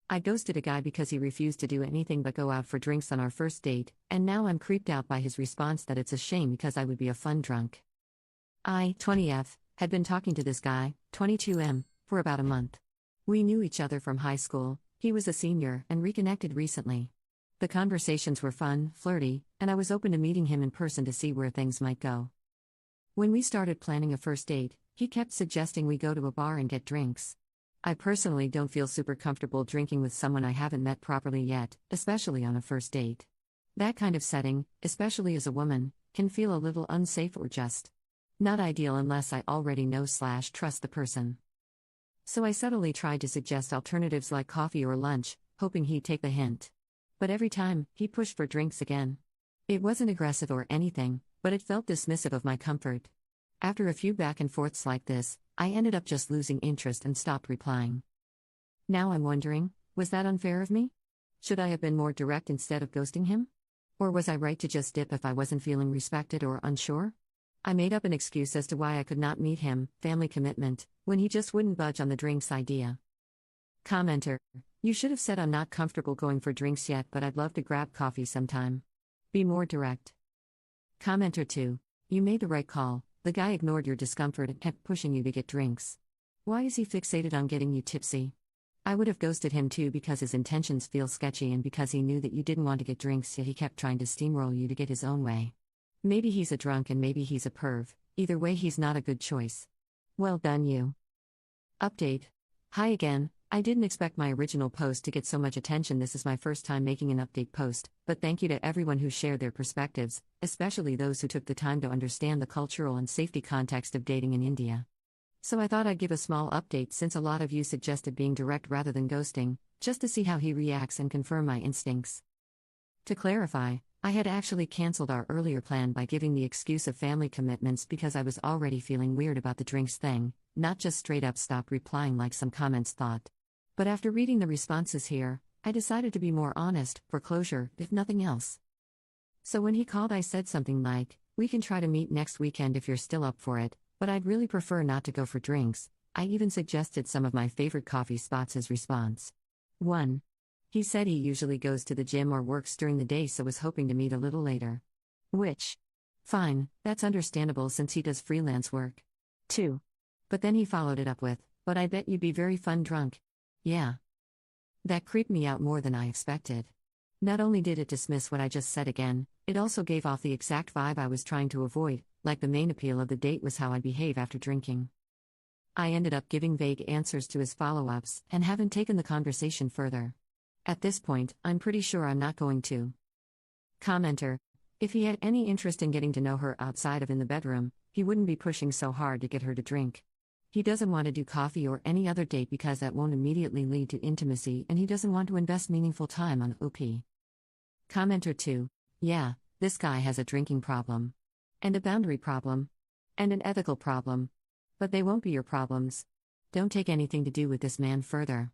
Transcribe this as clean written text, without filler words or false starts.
I ghosted a guy because he refused to do anything but go out for drinks on our first date, and now I'm creeped out by his response that it's a shame because I would be a fun drunk. I, 20F, had been talking to this guy, 22M, for about a month. We knew each other from high school, he was a senior, and reconnected recently. The conversations were fun, flirty, and I was open to meeting him in person to see where things might go. When we started planning a first date, he kept suggesting we go to a bar and get drinks. I personally don't feel super comfortable drinking with someone I haven't met properly yet, especially on a first date. That kind of setting, especially as a woman, can feel a little unsafe or just not ideal unless I already know/trust the person. So I subtly tried to suggest alternatives like coffee or lunch, hoping he'd take the hint. But every time, he pushed for drinks again. It wasn't aggressive or anything, but it felt dismissive of my comfort. After a few back and forths like this, I ended up just losing interest and stopped replying. Now I'm wondering, was that unfair of me? Should I have been more direct instead of ghosting him? Or was I right to just dip if I wasn't feeling respected or unsure? I made up an excuse as to why I could not meet him, family commitment, when he just wouldn't budge on the drinks idea. Commenter: You should have said I'm not comfortable going for drinks yet, but I'd love to grab coffee sometime. Be more direct. Commenter 2: You made the right call. The guy ignored your discomfort and kept pushing you to get drinks. Why is he fixated on getting you tipsy? I would have ghosted him too because his intentions feel sketchy and because he knew that you didn't want to get drinks, yet he kept trying to steamroll you to get his own way. Maybe he's a drunk and maybe he's a perv. Either way, he's not a good choice. Well done, you. Update. Hi again. I didn't expect my original post to get so much attention. This is my first time making an update post, but thank you to everyone who shared their perspectives, especially those who took the time to understand the cultural and safety context of dating in India. So I thought I'd give a small update since a lot of you suggested being direct rather than ghosting, just to see how he reacts and confirm my instincts. To clarify, I had actually cancelled our earlier plan by giving the excuse of family commitments because I was already feeling weird about the drinks thing, not just straight up stop replying like some comments thought. But after reading the responses here, I decided to be more honest, for closure, if nothing else. So when he called, I said something like, "We can try to meet next weekend if you're still up for it, but I'd really prefer not to go for drinks." I even suggested some of my favorite coffee spots as response. 1. He said he usually goes to the gym or works during the day, so was hoping to meet a little later. Which? Fine, that's understandable since he does freelance work. 2. But then he followed it up with, "But I bet you'd be very fun drunk." Yeah. That creeped me out more than I expected. Not only did it dismiss what I just said again, it also gave off the exact vibe I was trying to avoid, like the main appeal of the date was how I'd behave after drinking. I ended up giving vague answers to his follow-ups and haven't taken the conversation further. At this point, I'm pretty sure I'm not going to. Commenter: If he had any interest in getting to know her outside of in the bedroom, he wouldn't be pushing so hard to get her to drink. He doesn't want to do coffee or any other date because that won't immediately lead to intimacy, and he doesn't want to invest meaningful time on OP. Commenter 2: Yeah, this guy has a drinking problem. And a boundary problem. And an ethical problem. But they won't be your problems. Don't take anything to do with this man further.